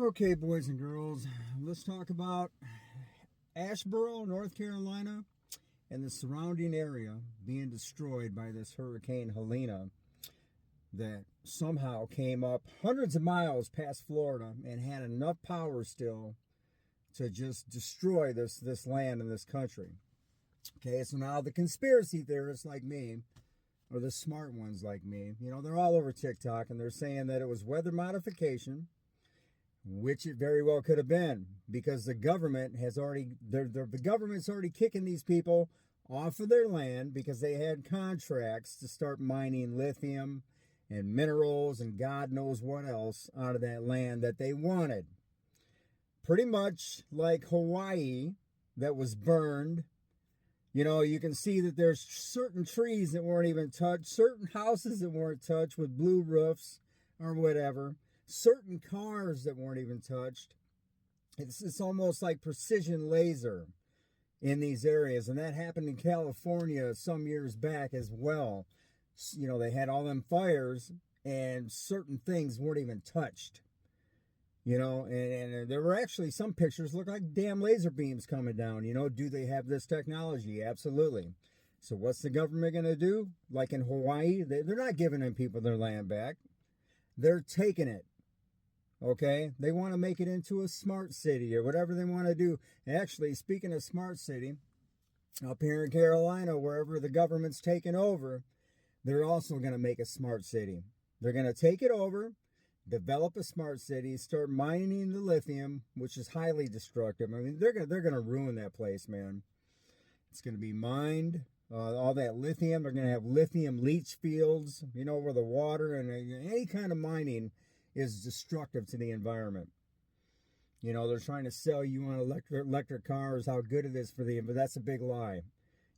Okay, boys and girls, let's talk about Ashburrow, North Carolina, and the surrounding area being destroyed by this Hurricane Helena that somehow came up hundreds of miles past Florida and had enough power still to just destroy this land and this country. Okay, so now the conspiracy theorists like me, or the smart ones like me, they're all over TikTok, and they're saying that it was weather modification, which it very well could have been, because the government has already, the government's already kicking these people off of their land because they had contracts to start mining lithium and minerals and God knows what else out of that land that they wanted. Pretty much like Hawaii that was burned. You can see that there's certain trees that weren't even touched, certain houses that weren't touched with blue roofs or whatever. Certain cars that weren't even touched. It's almost like precision laser in these areas. And that happened in California some years back as well. They had all them fires and certain things weren't even touched. And there were actually some pictures look like damn laser beams coming down. Do they have this technology? Absolutely. So what's the government going to do? Like in Hawaii, they're not giving them people their land back. They're taking it. Okay, they want to make it into a smart city or whatever they want to do. Actually, speaking of smart city, up here in Carolina, wherever the government's taken over, they're also going to make a smart city. They're going to take it over, develop a smart city, start mining the lithium, which is highly destructive. I mean, they're going to ruin that place, man. It's going to be mined. All that lithium. They're going to have lithium leach fields, where the water and any kind of mining is destructive to the environment. They're trying to sell you on electric cars, how good it is for them, but that's a big lie.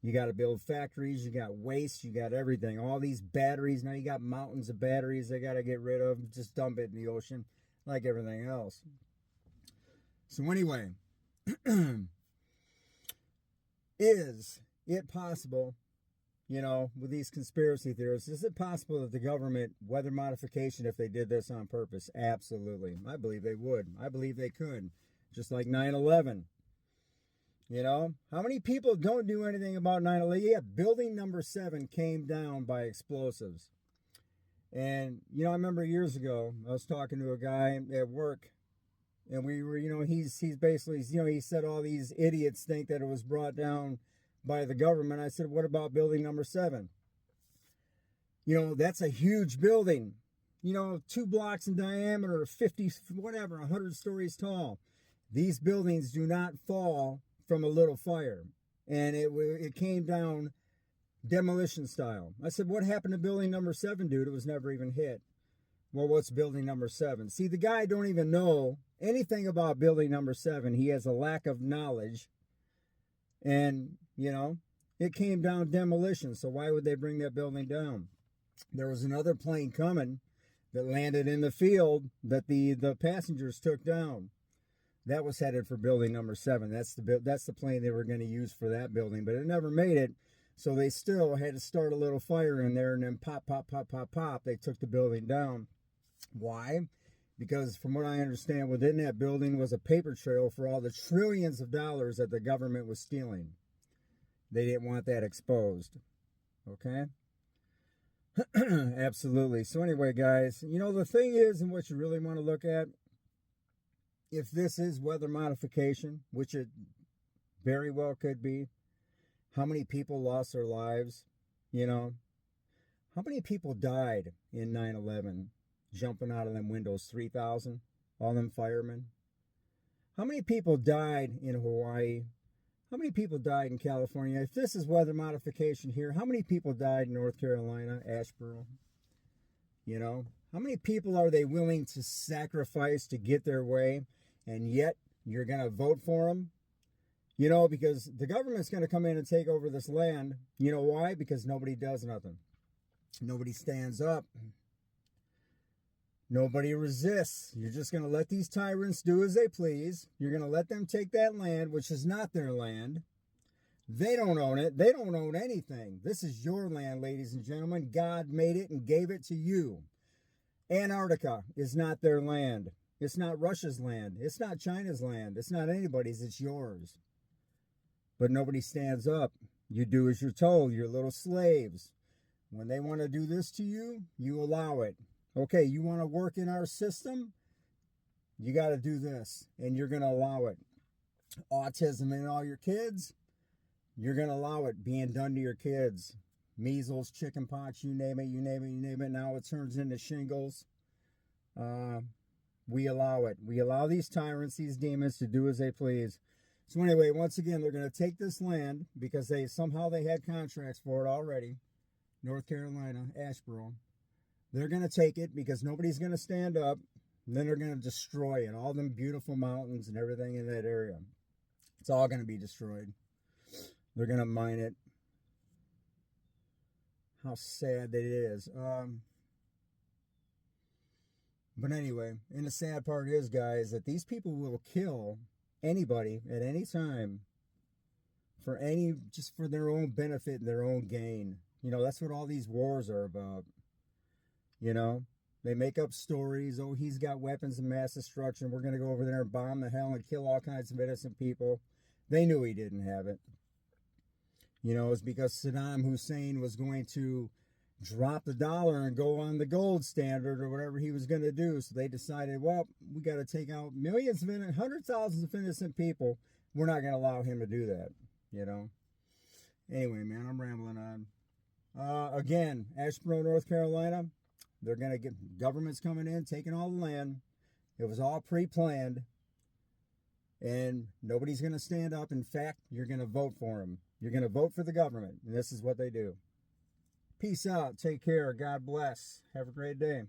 You got to build factories, you got waste, you got everything. All these batteries, now you got mountains of batteries they got to get rid of, just dump it in the ocean like everything else. So anyway, is it possible, with these conspiracy theorists, is it possible that the government, weather modification, if they did this on purpose? Absolutely. I believe they would. I believe they could. Just like 9/11. How many people don't do anything about 9/11? Yeah, building number 7 came down by explosives. And, I remember years ago, I was talking to a guy at work, and we were, he's basically, he said all these idiots think that it was brought down by the government. I said, what about building number 7? That's a huge building, 2 blocks in diameter, 50, whatever, 100 stories tall. These buildings do not fall from a little fire. And it came down demolition style. I said, what happened to building number 7, dude? It was never even hit. Well, what's building number 7? See, the guy don't even know anything about building number 7. He has a lack of knowledge. And, it came down demolition. So why would they bring that building down? There was another plane coming that landed in the field that the passengers took down. That was headed for building number 7. That's the plane they were going to use for that building, but it never made it. So they still had to start a little fire in there, and then pop, pop, pop, pop, pop. They took the building down. Why? Because from what I understand, within that building was a paper trail for all the trillions of dollars that the government was stealing. They didn't want that exposed. Okay? Absolutely. So anyway, guys, the thing is, and what you really want to look at, if this is weather modification, which it very well could be, how many people lost their lives? How many people died in 9/11 jumping out of them windows? 3,000? All them firemen? How many people died in Hawaii? How many people died in California? If this is weather modification here, how many people died in North Carolina, Ashburrow? How many people are they willing to sacrifice to get their way? And yet you're going to vote for them? Because the government's going to come in and take over this land. You know why? Because nobody does nothing. Nobody stands up. Nobody resists. You're just going to let these tyrants do as they please. You're going to let them take that land, which is not their land. They don't own it. They don't own anything. This is your land, ladies and gentlemen. God made it and gave it to you. Antarctica is not their land. It's not Russia's land. It's not China's land. It's not anybody's. It's yours. But nobody stands up. You do as you're told. You're little slaves. When they want to do this to you, you allow it. Okay, you want to work in our system? You got to do this, and you're going to allow it. Autism in all your kids, you're going to allow it being done to your kids. Measles, chickenpox, you name it, you name it, you name it. Now it turns into shingles. We allow it. We allow these tyrants, these demons, to do as they please. So anyway, once again, they're going to take this land because they had contracts for it already. North Carolina, Ashburrow. They're going to take it because nobody's going to stand up. And then they're going to destroy it. All them beautiful mountains and everything in that area. It's all going to be destroyed. They're going to mine it. How sad that it is. But anyway, and the sad part is, guys, that these people will kill anybody at any time just for their own benefit and their own gain. You know, that's what all these wars are about. You know, they make up stories. Oh, he's got weapons of mass destruction. We're going to go over there and bomb the hell and kill all kinds of innocent people. They knew he didn't have it. You know, it's because Saddam Hussein was going to drop the dollar and go on the gold standard or whatever he was going to do. So they decided, well, we got to take out millions of hundreds of thousands of innocent people. We're not going to allow him to do that, you know. Anyway, man, I'm rambling on. Again, Ashburrow, North Carolina, they're going to get government's coming in, taking all the land. It was all pre-planned. And nobody's going to stand up. In fact, you're going to vote for them. You're going to vote for the government. And this is what they do. Peace out. Take care. God bless. Have a great day.